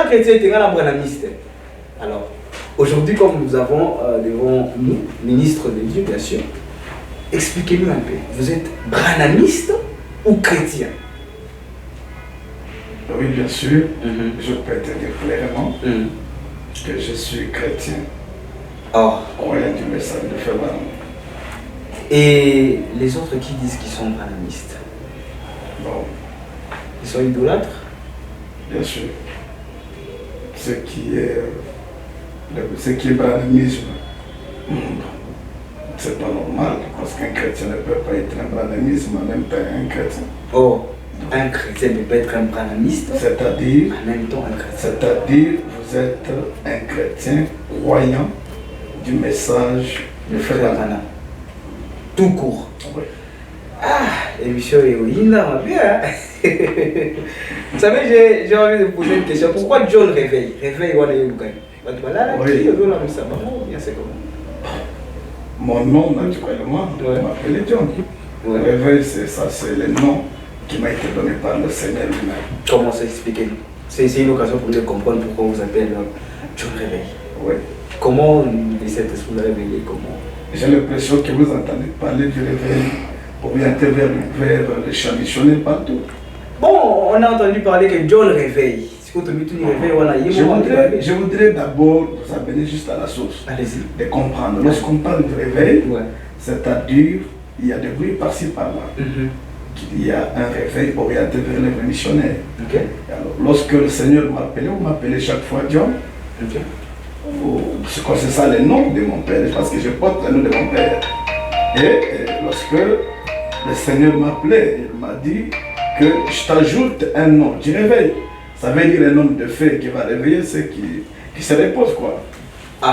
chrétien, tu es un branamiste. Alors, aujourd'hui, comme nous avons devant nous, ministre de Dieu, bien sûr, expliquez-nous un peu. Vous êtes branamiste ou chrétien? Oui, bien sûr. Je peux te dire clairement que je suis chrétien. Croyant du message de Frère Branham. Et les autres qui disent qu'ils sont branamistes? Bon. Ils sont idolâtres? Bien sûr. Ce qui est branamisme, c'est pas normal, parce qu'un chrétien ne peut pas être un branamisme en même temps un chrétien. Un chrétien ne peut pas être un branamiste, c'est-à-dire en même temps un chrétien. C'est-à-dire vous êtes un chrétien croyant du message de Frère Branham. Tout court. Oui. Émission héroïne, là, bien. Vous savez, j'ai envie de poser une question. Pourquoi John réveille? Réveille, on est voilà, oui. Mon nom, naturellement, je m'appelle John. Ouais. Réveil, c'est le nom qui m'a été donné par le Seigneur lui-même. Comment s'expliquer? C'est une occasion pour nous de comprendre pourquoi vous appelez John Réveil. Oui. Comment cette esprit réveillé? Comment? J'ai l'impression que vous entendez parler du réveil orienté vers les champs missionnaires partout. Bon, on a entendu parler que John réveille. Je voudrais d'abord vous amener juste à la source. Allez-y. De comprendre. Lorsqu'on parle de réveil, c'est-à-dire il y a des bruits par-ci par-là. Il y a un réveil orienté vers les missionnaires. Alors, lorsque le Seigneur m'appelait, vous m'appelez chaque fois John. C'est ça le nom de mon père, parce que je porte le nom de mon père. Et lorsque le Seigneur m'appelait, il m'a dit que je t'ajoute un nom du réveil. Ça veut dire un homme de fait qui va réveiller ceux qui se reposent, quoi.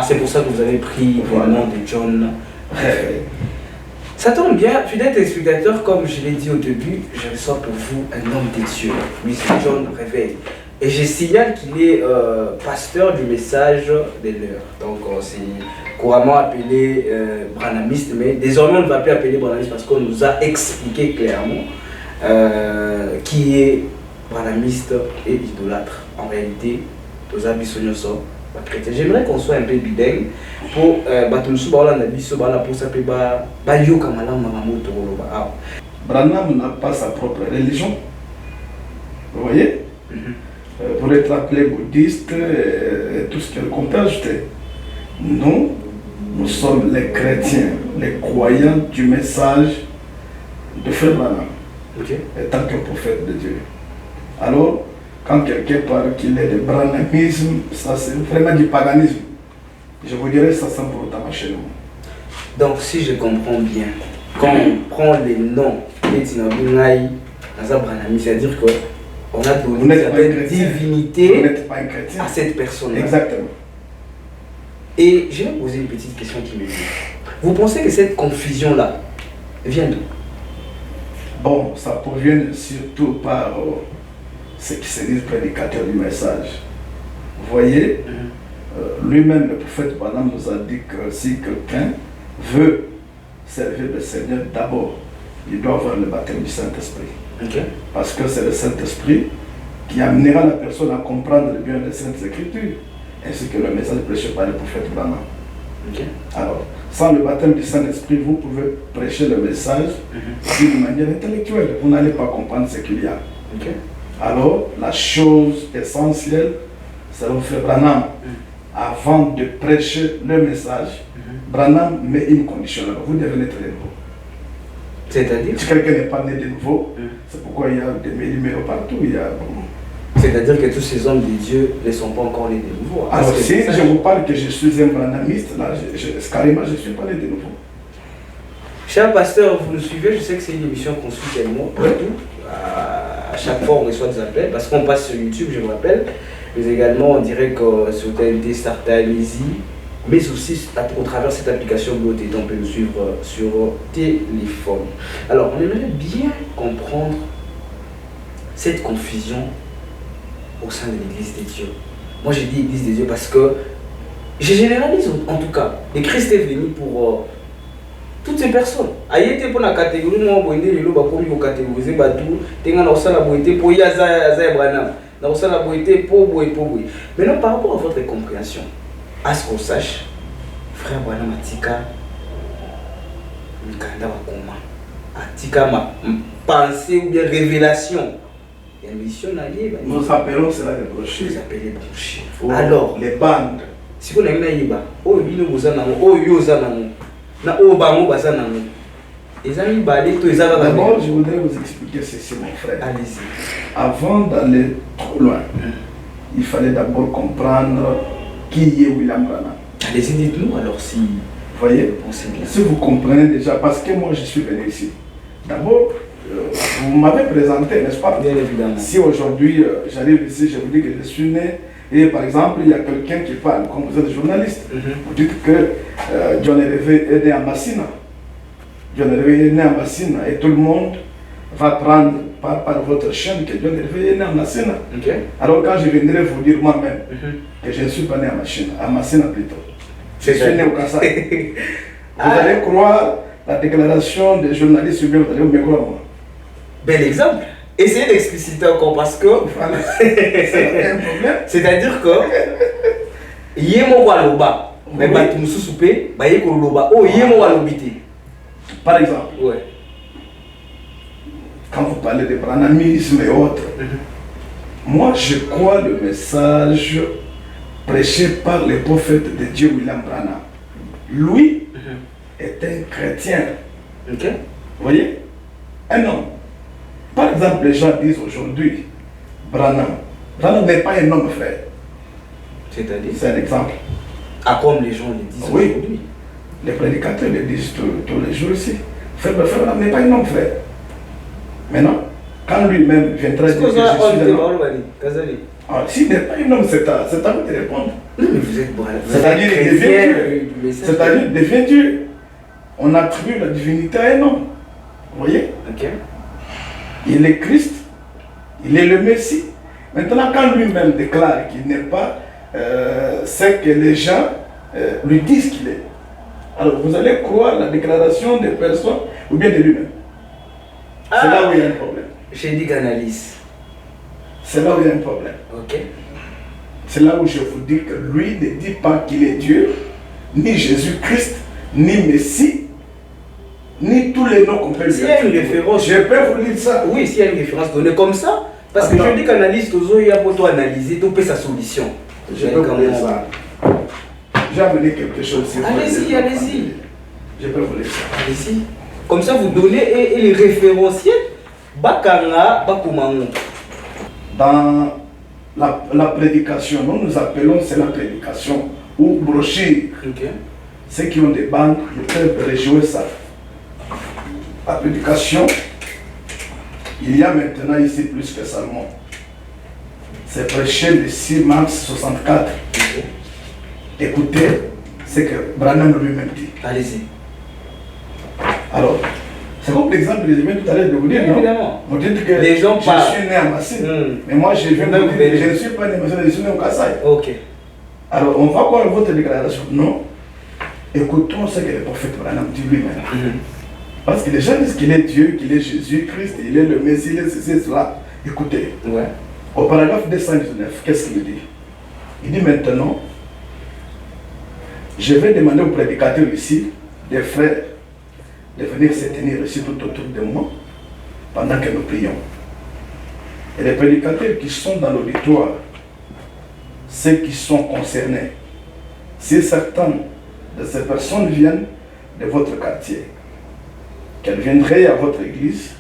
C'est pour ça que vous avez pris le nom de John Réveil. Ça tombe bien, fidèle téléspectateur, comme je l'ai dit au début, je reçois pour vous un homme de Dieu. Lui, c'est John Réveil. Et je signale qu'il est pasteur du message des leurs. Donc, c'est couramment appelé branamiste, mais désormais on ne va plus appeler branamiste parce qu'on nous a expliqué clairement qui est branamiste et idolâtre. En réalité, aux abissonioso, chrétien. J'aimerais qu'on soit un peu bilingue pour Branham n'a pas sa propre religion. Vous voyez? Pour être appelé bouddhiste et tout ce qu'elle compte ajouter. Nous sommes les chrétiens, les croyants du message de Frère Branham, étant que prophète de Dieu. Alors, quand quelqu'un parle qu'il est de branhamisme, ça c'est vraiment du paganisme. Je vous dirais ça sans pour autant chez nous. Donc, si je comprends bien, quand on prend les noms c'est-à-dire qu'on a donné une divinité à cette personne. Exactement. Et je vais poser une petite question qui me vient. Vous pensez que cette confusion-là vient d'où? Bon, ça provient surtout par ceux qui se disent prédicateurs du message. Vous voyez, lui-même, le prophète Branham nous a dit que si quelqu'un veut servir le Seigneur, d'abord, il doit avoir le baptême du Saint-Esprit. Parce que c'est le Saint-Esprit qui amènera la personne à comprendre bien les Saintes Écritures, ainsi que le message prêché par le prophète Branham. Alors, sans le baptême du Saint-Esprit, vous pouvez prêcher le message d'une manière intellectuelle. Vous n'allez pas comprendre ce qu'il y a. Alors, la chose essentielle, c'est le frère Branham. Avant de prêcher le message, Branham met une condition. Alors, vous devez être nouveau. C'est-à-dire? Si quelqu'un n'est pas né de nouveau, c'est pourquoi il y a des numéros partout. C'est-à-dire que tous ces hommes de Dieu ne sont pas encore nés de nouveau. Alors, si je vous parle que je suis un branhamiste, là, carrément, je ne suis pas né de nouveau. Cher pasteur, vous nous suivez, je sais que c'est une émission qu'on suit tellement partout. À chaque fois, on reçoit des appels, parce qu'on passe sur YouTube, je vous rappelle. Mais également, on dirait que sur TNT, Startime, Easy, mais aussi au travers de cette application BOTT, on peut nous suivre sur téléphone. Alors, on aimerait bien comprendre cette confusion au sein de l'Église des dieux. Moi, j'ai dit Église des dieux parce que je généralise en tout cas. Et Christ est venu pour toutes ces personnes. Aïe était pour la catégorie, moi, on va catégoriser tout. Tenga na osala boité pour yaza Branham. Dans ça, la beauté, pour boy. Maintenant, par rapport à votre compréhension, à ce qu'on sache, frère Bwana Matika, Mikanda Wakoma, Atika ma pensée ou bien révélation. Il y a une mission alliée. Nous appelons cela les brochures. Vous appelez brochures. Alors, les bandes. Si vous n'avez pas yiba, oh bino bozana, oh yozana, na oh bango bazana. Les amis balé tous les avant. D'abord, je voudrais vous expliquer ceci, mon frère. Allez-y. Avant d'aller trop loin, il fallait d'abord comprendre qui est William Branham. Allez-y, dites-nous alors si Vous voyez, si vous comprenez déjà, parce que moi je suis venu ici. D'abord, vous m'avez présenté, n'est-ce pas? Bien évidemment. Si aujourd'hui j'arrive ici, je vous dis que je suis né, et par exemple, il y a quelqu'un qui parle, comme vous êtes journaliste, vous dites que John Hervé est né à Massina. John Hervé est né à Massina, et tout le monde va prendre par votre chaîne que John Hervé est né à Massina. Okay. Alors quand je viendrai vous dire moi-même que je ne suis pas né à Massina plutôt, je suis né au Kassai. Vous allez croire la déclaration des journalistes, ou bien vous allez me croire moi. Bel exemple. Essayez d'expliciter encore parce que Voilà. C'est un problème. c'est-à-dire que yemo waloba, mais batu mususupe, ba yeko loba, oh yemo walobité. Par exemple, Ouais. quand vous parlez de branhamisme et autres, moi je crois le message prêché par le prophète de Dieu William Branham. Lui est un chrétien. Ok. Vous voyez? Un homme. Par exemple, les gens disent aujourd'hui, Branham. Branham n'est pas un homme, frère. C'est-à-dire? C'est un exemple. Ah, comme les gens le disent Oui. aujourd'hui. Les prédicateurs le disent tous les jours ici. Frère Branham n'est pas un homme, frère. Maintenant, quand lui-même viendra dire que je suis un homme, s'il n'est pas un homme, c'est à vous de répondre. Non, mais vous êtes bon. C'est-à-dire qu'il devient Dieu. C'est-à-dire qu'il devient Dieu. On attribue la divinité à un homme. Vous voyez? Ok. Il est Christ, il est le Messie. Maintenant, quand lui-même déclare qu'il n'est pas ce que les gens lui disent qu'il est, alors vous allez croire la déclaration des personnes ou bien de lui-même. C'est là où il y a un problème. J'ai dit qu'analyse. C'est là où il y a un problème. Ok. C'est là où je vous dis que lui ne dit pas qu'il est Dieu, ni Jésus-Christ, ni Messie, ni tous les noms qu'on peut lui S'il y a une référence, je peux vous dire ça. Oui, s'il y a une référence donnée comme ça, parce que je dis qu'analyse, il y a pour toi analyser, tout peut sa solution. Je peux vous dire ça. J'ai amené quelque chose. Allez-y, allez-y. Je peux vous dire ça. Allez-y. Comme ça, vous donnez et les référentiels. Bakanga, Bakumango. Dans la prédication, nous appelons c'est la prédication ou brochure. Ok. Ceux qui ont des bandes, ils peuvent rejouer ça. La prédication, il y a maintenant ici plus que Salomon. C'est prêché le 6 mars 64. Okay. Écoutez ce que Branham lui-même dit. Allez-y. Alors, c'est comme l'exemple que je viens tout à l'heure de vous dire, non? Évidemment. Vous dites que les gens je suis né à Massine, mais moi je viens de vous dire que je ne suis pas né à Massine, je suis né au Kassai. Ok. Alors, on va voir votre déclaration. Non. Écoutons ce que le prophète Branham dit lui-même. Parce que les gens disent qu'il est Dieu, qu'il est Jésus-Christ, il est le Messie, il est ceci, cela. Écoutez. Ouais. Au paragraphe 219, qu'est-ce qu'il dit? Il dit maintenant, je vais demander aux prédicateurs ici, des frères, de venir se tenir ici tout autour de moi pendant que nous prions. Et les prédicateurs qui sont dans l'auditoire, ceux qui sont concernés, si certaines de ces personnes viennent de votre quartier, qu'elles viendraient à votre église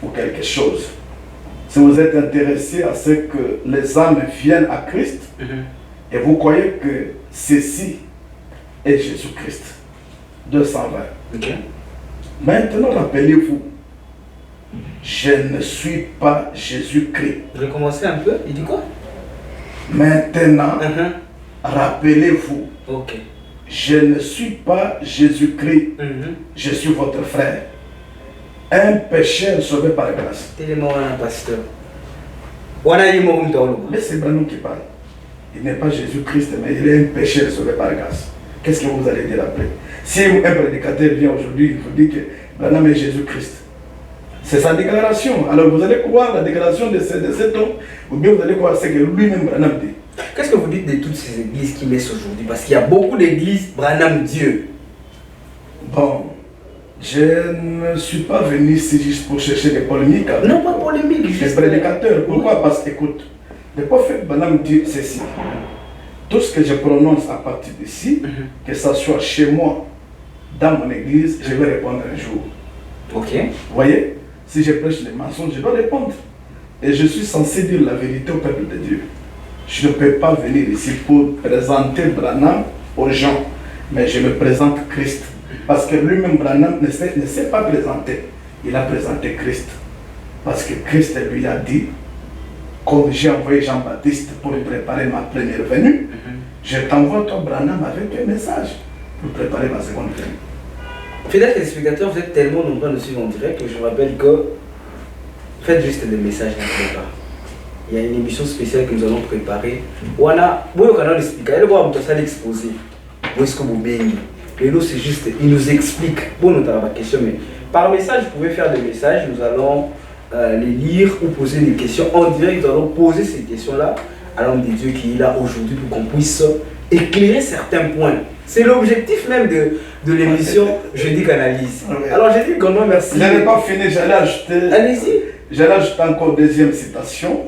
ou quelque chose, si vous êtes intéressé à ce que les âmes viennent à Christ, et vous croyez que ceci est Jésus-Christ, 220. Okay. Maintenant, rappelez-vous, je ne suis pas Jésus-Christ. Recommencez un peu, il dit quoi? Maintenant, rappelez-vous, ok. Je ne suis pas Jésus-Christ, je suis votre frère. Un pécheur sauvé par grâce. Pasteur. Mais c'est Branham qui parle. Il n'est pas Jésus-Christ, mais il est un pécheur sauvé par grâce. Qu'est-ce que vous allez dire après? Si un prédicateur vient aujourd'hui, il vous dit que Branham est Jésus-Christ, C'est sa déclaration. Alors vous allez croire la déclaration de cet homme, ou bien vous allez croire ce que lui-même Branham dit. Qu'est-ce que vous dites de toutes ces églises qui naissent aujourd'hui? Parce qu'il y a beaucoup d'églises Branham Dieu. Bon, je ne suis pas venu ici juste pour chercher des polémiques. Non, pas polémique, juste des prédicateurs. Pourquoi? Parce que, écoute, le prophète Branham dit ceci. Tout ce que je prononce à partir d'ici, que ça soit chez moi, dans mon église, je vais répondre un jour. Ok. Vous voyez? Si je prêche les mensonges, je dois répondre. Et je suis censé dire la vérité au peuple de Dieu. Je ne peux pas venir ici pour présenter Branham aux gens, mais je me présente Christ. Parce que lui-même, Branham ne s'est pas présenté. Il a présenté Christ. Parce que Christ lui a dit, comme j'ai envoyé Jean-Baptiste pour préparer ma première venue, je t'envoie toi, Branham, avec un message pour préparer ma seconde venue. Fidèles téléspectateurs, vous êtes tellement nombreux à nous suivre en direct que je vous rappelle que faites juste des messages n'importe pas. Il y a une émission spéciale que nous allons préparer. On a un canal expliqué. Elle va vous l'exposer. Où est-ce que vous baignez? Et nous, c'est juste, il nous explique. Bon, nous avons la question, mais par message, vous pouvez faire des messages. Nous allons les lire ou poser des questions en direct. Nous allons poser ces questions-là à l'homme de Dieu qui est là aujourd'hui pour qu'on puisse éclairer certains points. C'est l'objectif même de l'émission Jeudi Canalise. Alors, j'ai dit grand merci. Je n'avais pas fini, j'allais ajouter. Allez-y. J'allais ajouter encore deuxième citation.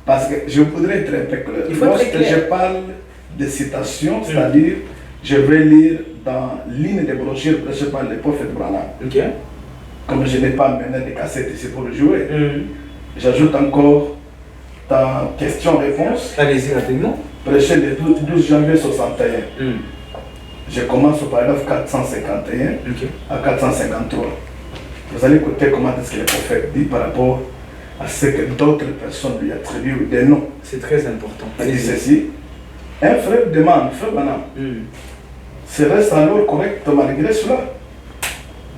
Parce que je voudrais être un peu clair. Lorsque je parle de citation, c'est-à-dire, je vais lire dans l'une des brochures prêchées par le prophète Branham. Comme je n'ai pas amené des cassettes ici pour le jouer, j'ajoute encore ta question-réponse. Allez-y rapidement. Prêché le 12 janvier 61. Je commence au paragraphe 451 à 453. Vous allez écouter comment est-ce que le prophète dit par rapport à ce que d'autres personnes lui attribuent des noms. C'est très important. Il dit ceci. Un frère demande, frère Branham, serait-ce alors correct malgré cela?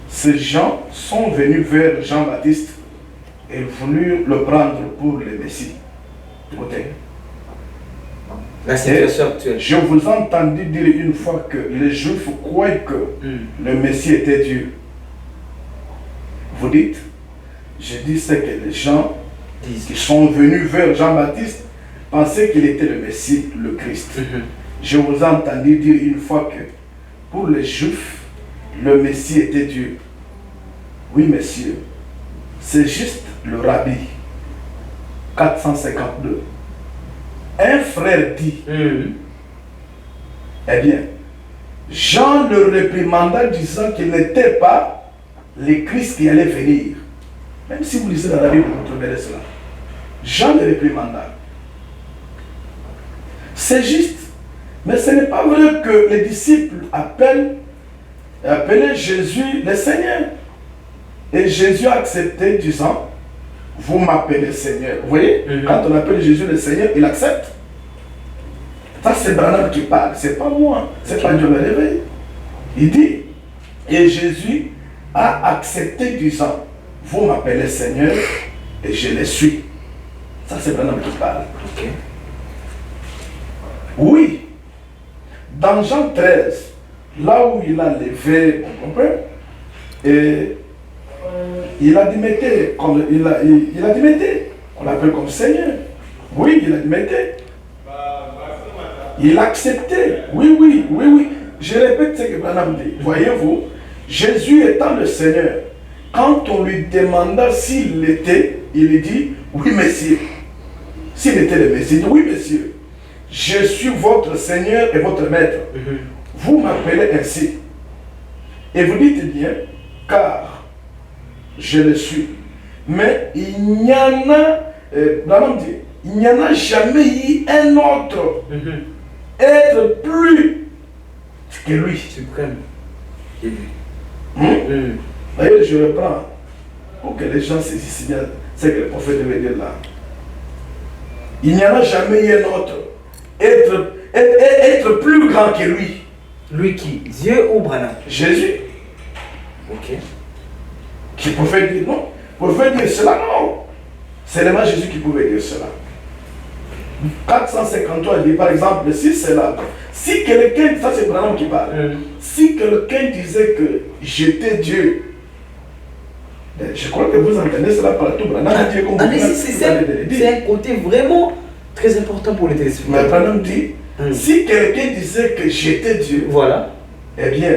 Ces gens sont venus vers Jean-Baptiste et voulurent le prendre pour le Messie. Écoutez. La situation actuelle. Je vous ai entendu dire une fois que les Juifs croyaient que le Messie était Dieu. Vous dites, je dis ce que les gens qui sont venus vers Jean-Baptiste pensaient qu'il était le Messie, le Christ. Je vous ai entendu dire une fois que pour les Juifs, le Messie était Dieu. Oui, messieurs, c'est juste le rabbi. 452. Un frère dit, eh bien, Jean le réprimanda disant qu'il n'était pas le Christ qui allait venir. Même si vous lisez dans la Bible, vous trouverez cela. Jean le réprimanda. C'est juste. Mais ce n'est pas vrai que les disciples appelaient Jésus le Seigneur. Et Jésus a accepté disant, vous m'appelez Seigneur. Vous voyez, quand on appelle Jésus le Seigneur, il accepte. Ça, c'est Branham qui parle, c'est pas moi, c'est pas Dieu le réveil. Il dit, et Jésus a accepté disant, vous m'appelez Seigneur et je le suis. Ça, c'est Branham qui parle. Oui, dans Jean 13, là où il a levé, on comprend, et il a admetté, il a admetté, on l'appelle comme Seigneur. Oui, il a admetté. Il a accepté. Oui, oui, oui, oui. Je répète ce que Branham dit. Voyez-vous, Jésus étant le Seigneur, quand on lui demanda s'il l'était, il dit, oui, messieurs. S'il était le Messie, il dit, oui, messieurs. Je suis votre Seigneur et votre Maître. Vous m'appelez ainsi. Et vous dites bien, car je le suis. Mais il n'y en a, Branham dit, il n'y en a jamais eu un autre être plus que lui. Suprême. D'ailleurs, je reprends pour que les gens saisissent bien ce que le prophète devait dire là. Il n'y en a jamais eu un autre être plus grand que lui. Lui qui? Dieu ou Branham? Jésus. Ok. Qui pouvait dire non. Pouvait dire cela, non. C'est seulement Jésus qui pouvait dire cela. 453 dit par exemple, si c'est là, si quelqu'un, ça c'est Branham qui parle, si quelqu'un disait que j'étais Dieu, Je crois que vous entendez cela partout. Allez-y, c'est un côté vraiment très important pour les téléspectateurs. Mais Branham dit, si quelqu'un disait que j'étais Dieu, voilà. Eh bien,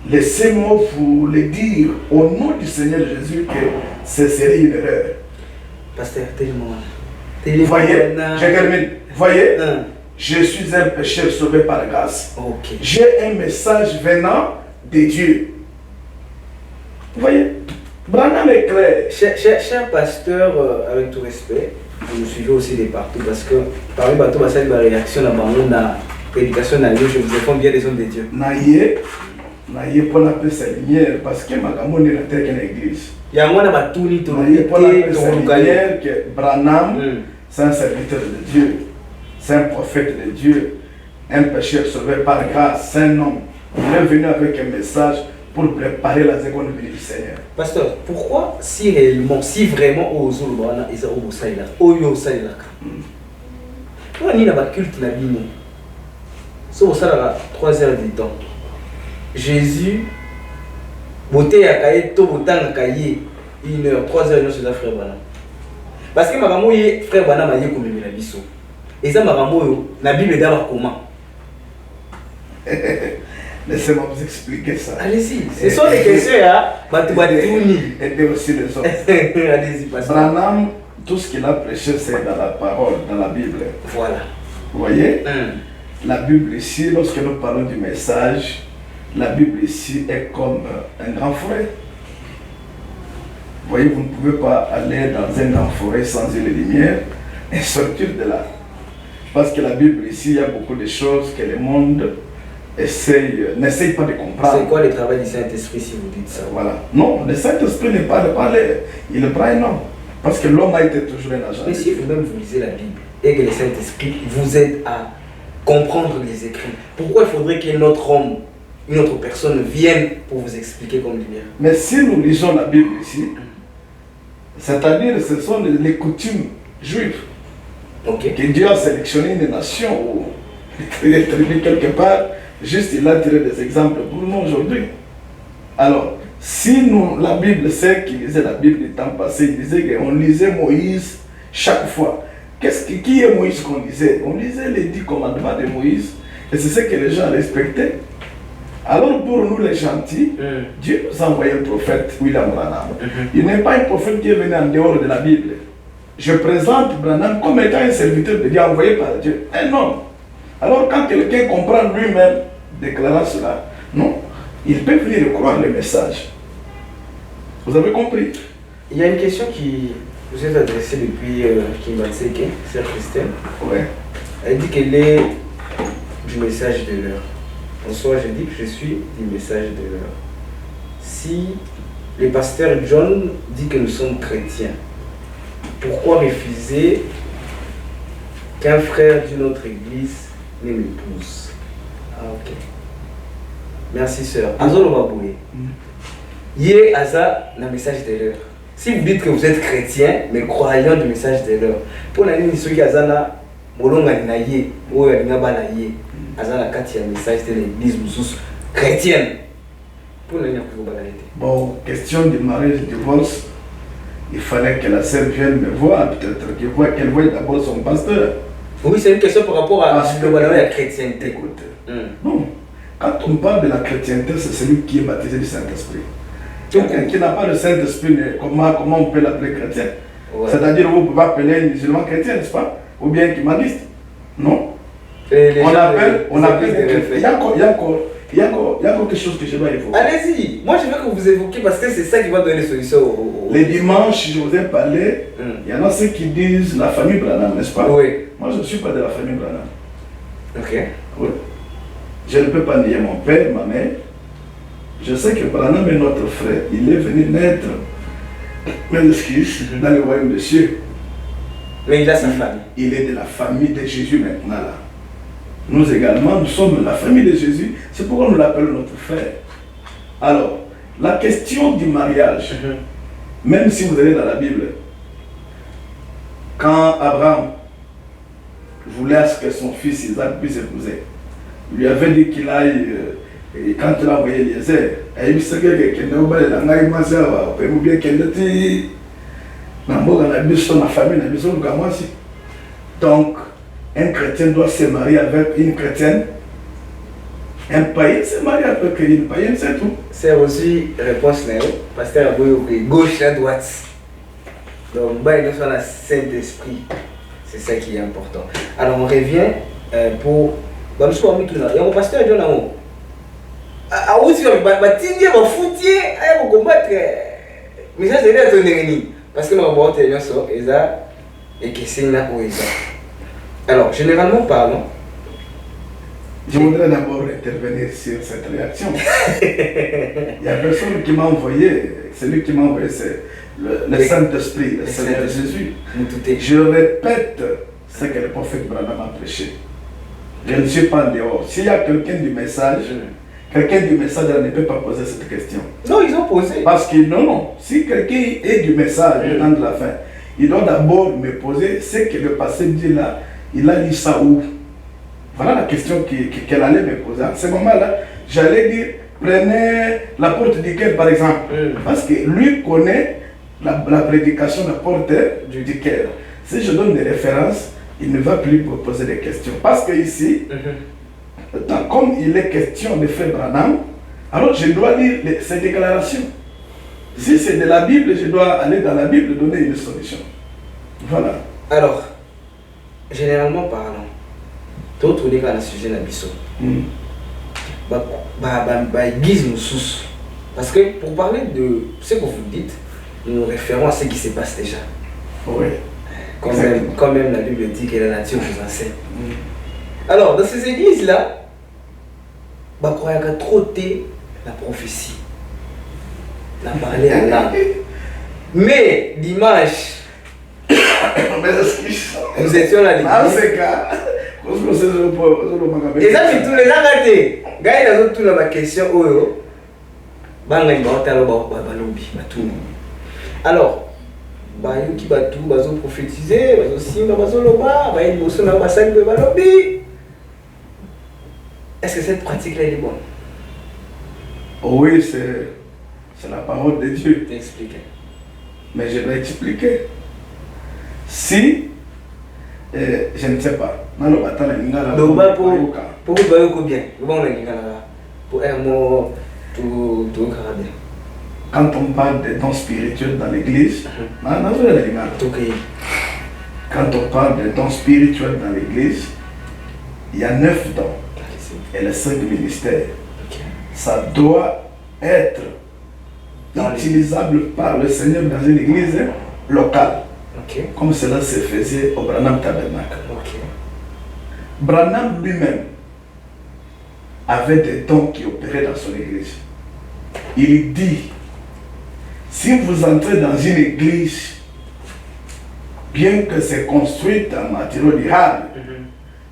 laissez-moi vous le dire au nom du Seigneur Jésus que ce serait une erreur. Pasteur, tellement. Voyez, je termine. Voyez, je suis un pécheur sauvé par grâce. Okay. J'ai un message venant de Dieu. Vous voyez, Branham est clair. Cher pasteur, avec tout respect, vous me suivez aussi de partout parce que parmi bateau, c'est une réaction à la prédication de Dieu, je vous informe bien des hommes de Dieu. Naïe pour la paix sa lumière parce que ma gamme n'est pas qu'une église. Il y a un batouni tout le pour la paix sa lumière que Branham, c'est un serviteur de Dieu, c'est un prophète de Dieu, un pécheur sauvé par grâce, c'est un homme. Il est venu avec un message pour préparer la seconde venue du Seigneur. Pasteur, pourquoi si réellement, si vraiment au Zolobana, ils ont au Saïla, au Yo Saïla, pourquoi il y a un culte la Bible? C'est au Saïla 3 heures du temps. Jésus, beauté à cahier, tout autant à cahier, 1 heure, 3 heures, c'est la frère Bana. Parce que ma maman est frère Bana, m'a dit comme il a dit. Et ça, ma maman, la Bible est d'abord comment? Laissez-moi vous expliquer ça. Allez-y, ce sont des questions, hein? Aidez aussi les autres. Allez-y, pasteur. Branham, tout ce qu'il a prêché, c'est dans la parole, dans la Bible. Voilà. Vous voyez? La Bible ici, lorsque nous parlons du message, la Bible ici est comme un grand forêt. Vous voyez, vous ne pouvez pas aller dans un grand forêt sans une lumière et sortir de là. Parce que la Bible ici, il y a beaucoup de choses que le monde n'essaye pas de comprendre. C'est quoi le travail du Saint-Esprit si vous dites ça? Voilà. Non, le Saint-Esprit n'est pas le parler, il prend un homme. Parce que l'homme a été toujours un agent. Mais si vous-même vous lisez la Bible et que le Saint-Esprit vous aide à comprendre les écrits, pourquoi il faudrait qu'un autre homme, une autre personne vienne pour vous expliquer comme lumière? Mais si nous lisons la Bible ici, c'est-à-dire ce sont les coutumes juives, que Dieu a sélectionné une nation ou les tribus quelque part, juste il a tiré des exemples pour nous aujourd'hui. Alors, si nous, la Bible, c'est qui lisait la Bible du temps passé, il disait qu'on lisait Moïse chaque fois. Qui est Moïse qu'on lisait? On lisait les 10 commandements de Moïse et c'est ce que les gens respectaient. Alors pour nous les gentils, Dieu nous a envoyé un prophète, William Branham. Il n'est pas un prophète qui est venu en dehors de la Bible. Je présente Branham comme étant un serviteur de Dieu envoyé par Dieu, un homme. Alors quand quelqu'un comprend lui-même, déclarant cela, non, il peut venir croire le message. Vous avez compris? Il y a une question qui vous est adressée depuis Kimbatseke, sœur Christelle. Oui. Elle dit qu'elle est du message de l'heure. En soi, je dis que je suis du message de l'heure. Si le pasteur John dit que nous sommes chrétiens, pourquoi refuser qu'un frère d'une autre église ne m'épouse? Ah, ok. Merci, sœur. Azolo Baboué. Yé Aza, le message de l'heure. Si vous dites que vous êtes chrétien, mais croyant du message de l'heure, pour la ligne, ceux qui Azana, Molonga Naye, ou Naba Naye, Azana Kati, un message de l'église chrétienne. Pour la ligne, vous balayez. Bon, question du mariage et du divorce, il fallait que la sœur vienne me voir, peut-être qu'elle voie d'abord son pasteur. Oui, c'est une question par rapport à la chrétienté. Écoute, non, quand on parle de la chrétienté, c'est celui qui est baptisé du Saint-Esprit. Quelqu'un qui n'a pas le Saint-Esprit, comment on peut l'appeler chrétien? C'est-à-dire, vous pouvez appeler un musulman chrétien, n'est-ce pas? Ou bien humaniste? Non. On appelle il y a encore quelque chose que je dois évoquer. Allez-y, moi je veux que vous évoquiez parce que c'est ça qui va donner solution Les dimanches, je vous ai parlé, il y en a ceux qui disent la famille Branham, n'est-ce pas? Oui. Moi je ne suis pas de la famille Branham. Ok. Oui. Je ne peux pas nier mon père, ma mère. Je sais que Branham est notre frère. Il est venu naître, mes excuses, dans le royaume des cieux. Mais il a sa famille. Il est de la famille de Jésus maintenant là. Nous également, nous sommes la famille de Jésus. C'est pourquoi nous l'appelons notre frère. Alors, la question du mariage, même si vous allez dans la Bible, quand Abraham voulait à ce que son fils Isaac puisse épouser, lui avait dit qu'il aille Et quand il a envoyé Eliezer, il a dit que nous avons bien la famille, donc un chrétien doit se marier avec une chrétienne. Un païen se marie avec une païenne, c'est tout. C'est aussi réponse là, pasteur gauche à droite. Donc, bah, il y a le Saint-Esprit. C'est ça qui est important. Alors, on revient pour. Il y a un pasteur John Namo. Ah, aussi, il va foutre, il va combattre. Mais ça, c'est là ton ennemi. Parce que mon bon téléphone sort, et que c'est là où ils sont. Alors, généralement parlant, je voudrais d'abord intervenir sur cette réaction. Il y a personne qui m'a envoyé, celui qui m'a envoyé, c'est le Saint-Esprit, le Seigneur Jésus. Je répète ce que le prophète Branham a prêché. Je ne suis pas en dehors. S'il y a quelqu'un du message ne peut pas poser cette question. Non, ils ont posé. Parce que non, si quelqu'un est du message au temps de la fin, il doit d'abord me poser ce que le passé dit là, il a dit ça où? Voilà la question qu'elle allait me poser. À ce moment-là, j'allais dire, prenez la porte du cœur par exemple. Parce que lui connaît la prédication de la porte du cœur. Si je donne des références, il ne va plus poser des questions. Parce que ici, comme il est question de Frère Branham, alors je dois lire ces déclarations. Si c'est de la Bible, je dois aller dans la Bible et donner une solution. Voilà. Alors, généralement parlant, d'autres on est dans le sujet de l'Abisso. Église nous sous. Parce que pour parler de ce que vous dites, nous nous référons à ce qui se passe déjà. Oui. Quand même la Bible dit que la nature vous enseigne. Alors, dans ces églises-là, il y a trop la prophétie. La parler à l'âme. Mais dimanche, nous étions à l'église. Et ça, c'est tous les arrêtés. Gars, il y a toutes les questions. Alors, qui va tout, va prophétiser, va simba, va loba, va être bossé dans la salle de balobi. Est-ce que cette pratique-là est bonne? Oui, c'est la parole de Dieu. T'expliques. Mais je vais expliquer. Si, je ne sais pas, dans le bataille, pour vous bien, pour un mot, tout carabin. Quand on parle des dons spirituels dans l'église, quand on parle des dons spirituels dans l'église, il y a 9 dons et les 5 ministères. Ça doit être utilisable par le Seigneur dans une église locale, comme cela se faisait au Branham Tabernacle. Branham lui-même avait des dons qui opéraient dans son église. Il dit, si vous entrez dans une église, bien que c'est construite en matériaux durables,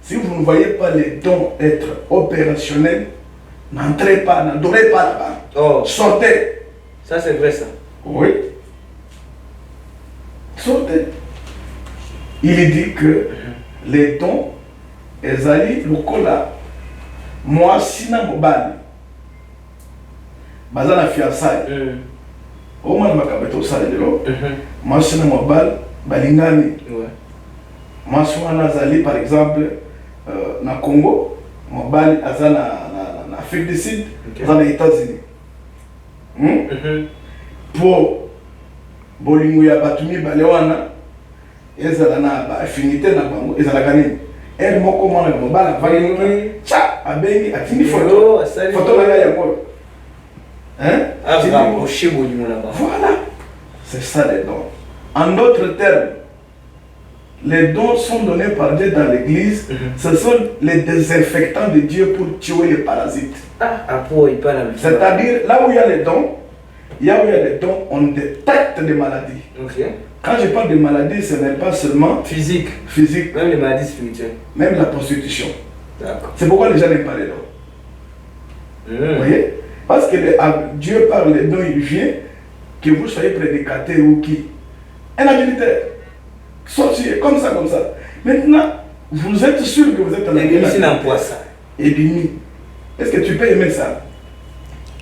si vous ne voyez pas les dons être opérationnels, n'entrez pas, n'adorez pas là-bas. Sortez. Ça c'est vrai ça. Oui. Sortez. Il dit que les dons, ezali lokola, moi sina mobile, bazana fiançailles. Au moins, je suis moi, je suis balingani. Moi, je suis par exemple, na Congo, mobile, en Afrique du Sud, dans les États-Unis. Pour Bolingo ya Batumi, Balewana, ils ont une affinité, ils ont gagné. Et moi, comment on a mobile, tcha, à Bengi, à Tini photo, photo là, il y a quoi? Voilà, c'est ça les dons. En d'autres termes, les dons sont donnés par Dieu dans l'église. Ce sont les désinfectants de Dieu pour tuer les parasites. C'est-à-dire, là où il y a les dons, on détecte des maladies. Quand je parle de maladies, ce n'est pas seulement physique, même les maladies spirituelles, même la prostitution. C'est pourquoi les gens n'aiment pas les dons. Vous voyez? Parce que Dieu par les dons, il vient, que vous soyez prédicateur ou qui. Un habilitaire. Sorcier, comme ça. Maintenant, vous êtes sûr que vous êtes en église. Et demi. Est-ce que tu peux aimer ça?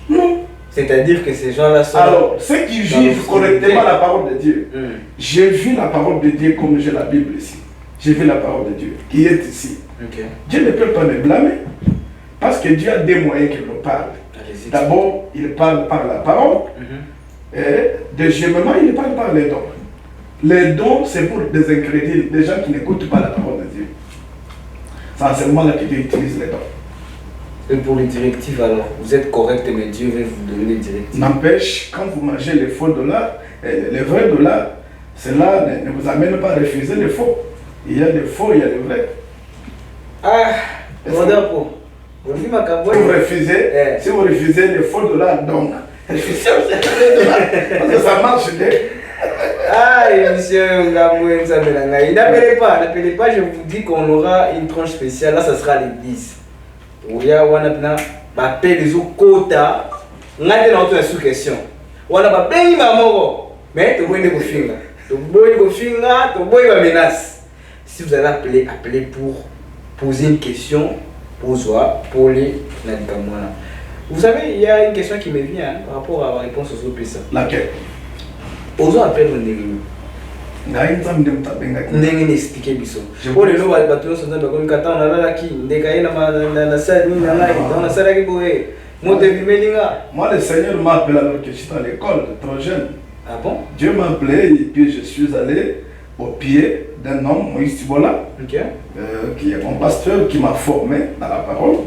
Non. C'est-à-dire que ces gens-là sont... Alors, ceux qui jugent correctement la parole de Dieu, j'ai vu la parole de Dieu comme j'ai la Bible ici. J'ai vu la parole de Dieu qui est ici. Dieu ne peut pas me blâmer parce que Dieu a des moyens qu'il nous parle. D'abord, il parle par la parole et deuxièmement, il parle par les dons. Les dons, c'est pour des incrédules, des gens qui n'écoutent pas la parole de Dieu. C'est à ce moment-là que Dieu utilise les dons. Et pour les directives, alors, vous êtes correct, mais Dieu va vous donner les directives. N'empêche, quand vous mangez les faux dollars, les vrais dollars, cela ne vous amène pas à refuser les faux. Il y a des faux, il y a des vrais. Ah, vous refusez, si vous refusez les faux dollars, donc, refusez aussi les dollars, parce que ça marche. Ah, monsieur n'appelez pas, je vous dis qu'on aura une tranche spéciale, là, ça sera à l'église. Il y a les autres quotas, on a des sous-questions. On a pas béni maman, mais tu vois des menace. Si vous allez appeler, appelez pour poser une question, pour les Nadikamwana. Vous savez, il y a une question qui me vient par rapport à la réponse aux autres personnes. Laquelle? Aux autres appels on ndenge expliquer biso po lelo bato nyonso nzambe akomi kata nalalaki ndeka ye na sali nini na ngai donc nasalaki boye moto ebimeli nga. Moi le Seigneur m'a appelé alors que j'étais à l'école, trop jeune. Ah bon? Dieu m'a appelé et puis je suis allé au pied d'un homme, Moïse Tibola, qui est mon pasteur, qui m'a formé dans la parole.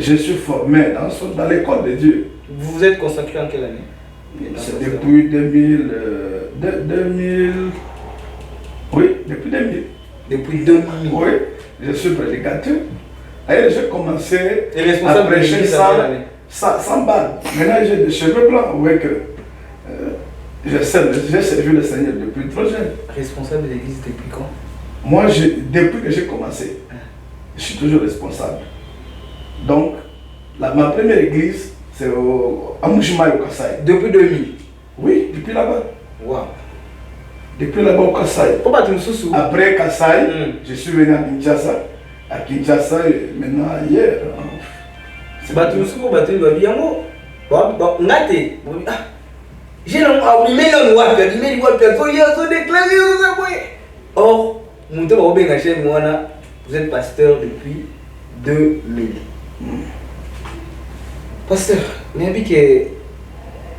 Je suis formé dans l'école de Dieu. Vous vous êtes consacré en quelle année? C'est depuis 2000. Oui, depuis 2000. Depuis 2000. Oui, je suis prédicateur. Et j'ai commencé à prêcher sans barbe. Maintenant j'ai des cheveux blancs. Oui, que j'ai servi le Seigneur depuis trop jeune. Responsable de l'église depuis quand? Moi, depuis que j'ai commencé, je suis toujours responsable. Donc, ma première église, c'est à Moujimaï au Kassai. Depuis 2000? Oui, depuis là-bas. Wow. Depuis là-bas au Kassai. Après Kassai, je suis venu à Kinshasa. À Kinshasa, maintenant hier. C'est pas tout ce qu'on va te dire. J'ai or, vous êtes pasteur depuis 2000. Pasteur, mais bien que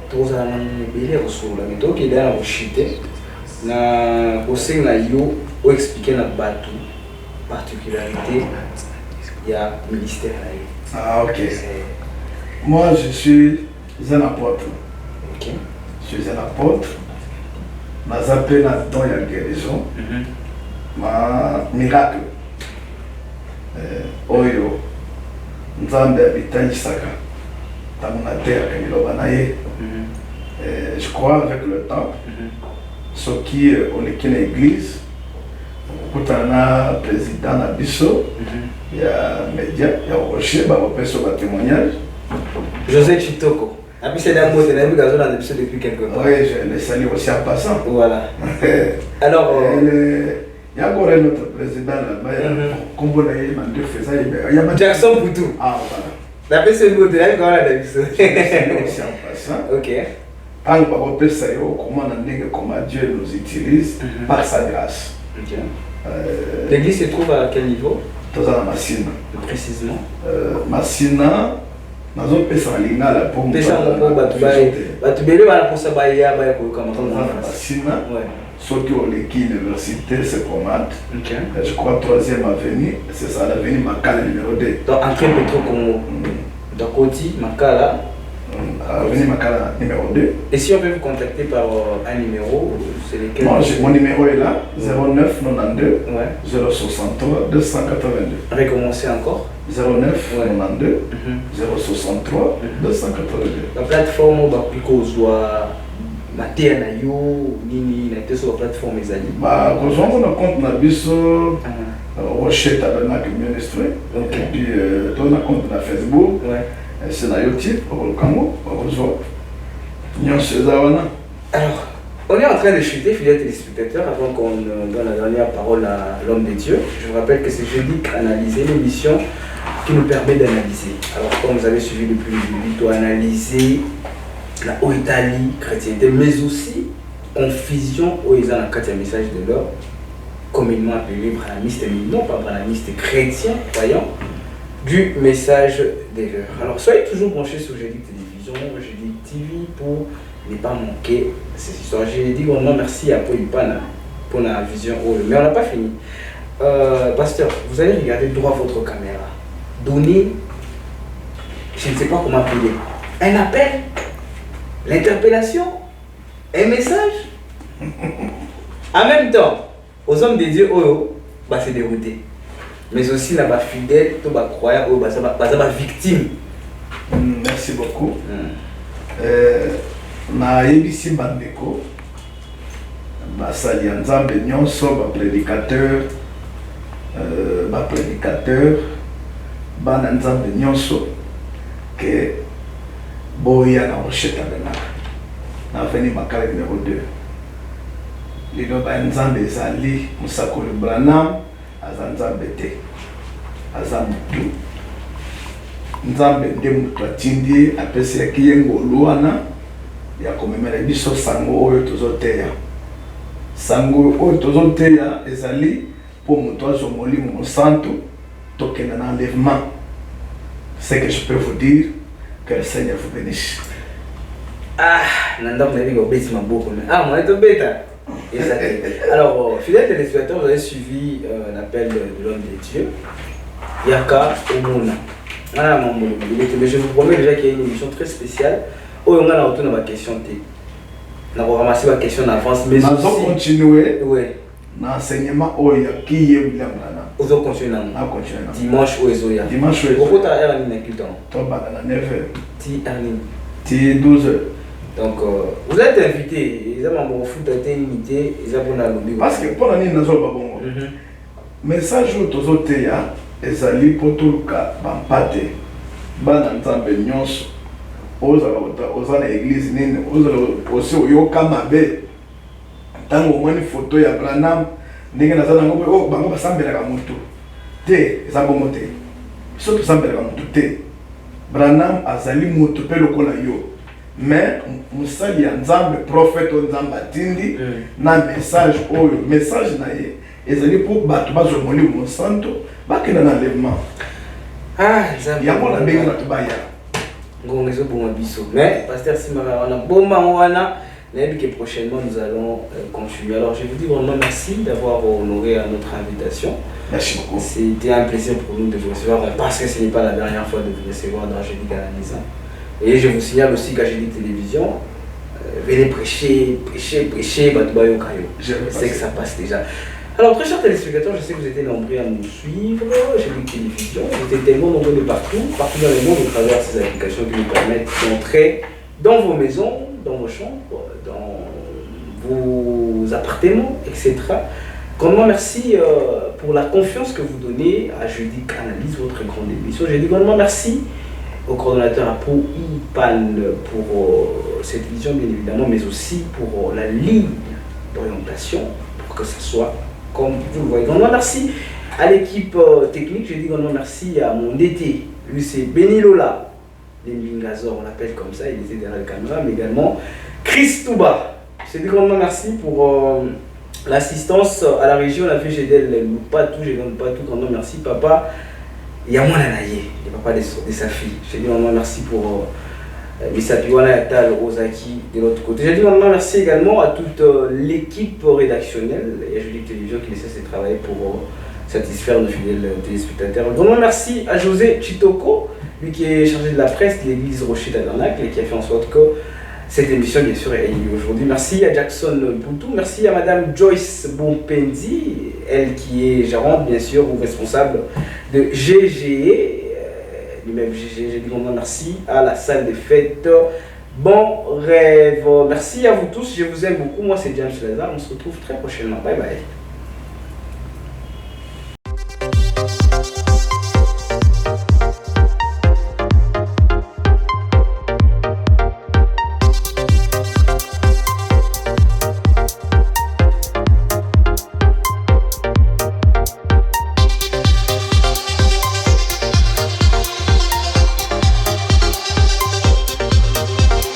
tous les gens qui sont dans chité, na conseil na yo ou expliquer na bateau particularité il y a ministère là. Ah ok. Moi je suis un apôtre. Ok. Je suis un apôtre. Mais appelé na don ya guérison. Ma miracle. Oyo. Nzambe abitanyisaka. Tamona terre kamiloba na ye. Je crois avec le temps. Ce qui est dans l'église, le président Nabiso, il y a média, il y a Rocher, il y a sur le témoignage. José Chitoko. C'est d'un mot de la depuis quelque temps. Oui, je le salue aussi en passant. Voilà. Alors, il y a encore un autre président là-bas, comme vous l'avez dit, Jackson Poutou. Ah, voilà. La personne de la quand la Nabiso. Aussi en passant. Ok. Comment Dieu nous utilise par sa grâce. Okay. L'église se trouve à quel niveau? Dans Massina. Précisément. Massina, nous avons fait un lingala pour nous. Massina, ceux qui ont l'université, c'est Comat. Je crois 3e avenue, c'est ça l'avenue Makala numéro 2. Donc, entre le métro Congo, donc Koti, Makala. Avenue Makala numéro 2. Et si on peut vous contacter par un numéro, c'est lequel? Moi, mon numéro est là, 09 92 063 282. Recommencez encore. 09 92 063 282. La plateforme où on soit mater na yo nini na été sur la plateforme ezali. Bah, quand on a compte na biso Rocher Tabernacle Ministry. Et puis on a compte na Facebook. C'est na YouTube pour le Congo, pour alors, on est en train de chuter, fidèles téléspectateurs, avant qu'on donne la dernière parole à l'homme de Dieu. Je vous rappelle que c'est jeudi analysé l'émission qui nous permet d'analyser. Alors, comme vous avez suivi depuis le début, tu as analysé la Italie, chrétienté, mais aussi confusion où ils ont un message de l'or, communément appelé branamiste, mais non pas branamiste, chrétien, croyant, du message de l'heure. Alors, soyez toujours branchés sur Gédic Télévision, Gédic TV pour ne pas manquer ces histoires. J'ai dit vraiment merci à Paul Ipana pour la vision, mais on n'a pas fini. Pasteur, vous allez regarder droit votre caméra. Donner, je ne sais pas comment appeler, un appel, l'interpellation, un message. En même temps, aux hommes de Dieu, c'est dérouté. Mais aussi là-bas fidèle, tout va croire, victime. Merci beaucoup. Na yebisi bandeko, basali nzambe nyonso, prédicateur, bana nzambe nyonso que boya na rochette benaka na veni makala numéro 2 liloba nzambe ezali musakoli Branham aza nzambe te aza mutu nzambe nde mutu atindi apesaki ye ngolu wana ya komemela biso sango oyo tozoteya sango oyo tozoteya ezali pour mutu azwa molimo mosantu tokenda na enlèvement. C'est que je peux vous dire que le Seigneur vous bénisse. Ah, alors, fidèles téléspectateurs, vous avez suivi l'appel de l'homme de Dieu, Yaka Omona. Mais je vous promets déjà qu'il y a une émission très spéciale où on a retourné ma question. On a ramassé ma question d'avance, mais nous allons continuer. Oui. L'enseignement qui est William Branham. Vous allez continuer. Dimanche où est-ce que dimanche où est-ce pourquoi tu as un inquiétant? Tu as 9h. Tu as 12h. Donc, vous êtes invité. Ils ont un foot à imité. Ils ont un lobby. Parce que pour l'année, nous avons un bon message où tu as été là, ezali pour tout le cas, bampate, bananzambe nyonso, ozala église nini, ozala aussi oyoka mabe. Tango mwani photo ya Branham ndenge nazana ngo bango basambelaka mutu te eza bongo te biso tosambelaka mutu te Branham azali mutu pe lokola yo mais musali ya nzambe prophète nzambe atindi na message oyo message na ye ezali pour bato bazwa molimo mosanto bakenda na enlèvement yango na bengi bato baya ngongo ezoboma biso mais pasteur Simara wana boma wana. Que prochainement nous allons continuer. Alors je vous dis vraiment merci d'avoir honoré à notre invitation. Merci beaucoup. C'était un plaisir pour nous de vous recevoir parce que ce n'est pas la dernière fois de vous recevoir dans Gédic Analyse. Et je vous signale aussi qu'à Gédic Télévision, venez prêcher, Batubayo Kayo. Je sais que ça passe déjà. Alors très chers téléspectateurs, je sais que vous étiez nombreux à nous suivre, Gédic Télévision, vous êtes tellement nombreux de partout dans le monde à travers ces applications qui nous permettent d'entrer dans vos maisons, dans vos chambres, dans vos appartements, etc. Grandement merci pour la confiance que vous donnez à Gédic Analyse, votre grande émission. Je dis grandement merci au coordonnateur Apo Ipan pour cette vision bien évidemment, mais aussi pour la ligne d'orientation, pour que ça soit comme vous le voyez. Grandement merci à l'équipe technique, je dis grandement merci à mon DT, lui c'est Benny Lola. Les Mingazor, on l'appelle comme ça, il était derrière la caméra, mais également Chris Touba. Je te dis grandement merci pour l'assistance à la région, la VGDL, pas tout, je ne donne pas tout, grandement merci papa. Il y a moi Nanaye, le papa de sa fille. Je te dis grandement merci pour Misapiwana Yatal, Ozaki de l'autre côté. Je te dis grandement merci également à toute l'équipe rédactionnelle et à Gédic Télévision qui essaie de travailler pour satisfaire nos fidèles téléspectateurs. Grandement merci à José Chitoko, lui qui est chargé de la presse de l'église Rocher Tabernacle et qui a fait en sorte que cette émission, bien sûr, est liée aujourd'hui. Merci à Jackson Poutou, merci à Madame Joyce Bompendi, elle qui est gérante, bien sûr, ou responsable de GGE, lui-même GGE. Je dis vraiment merci à la salle des fêtes. Bon rêve. Merci à vous tous, je vous aime beaucoup. Moi, c'est James Lazare. On se retrouve très prochainement. Bye bye.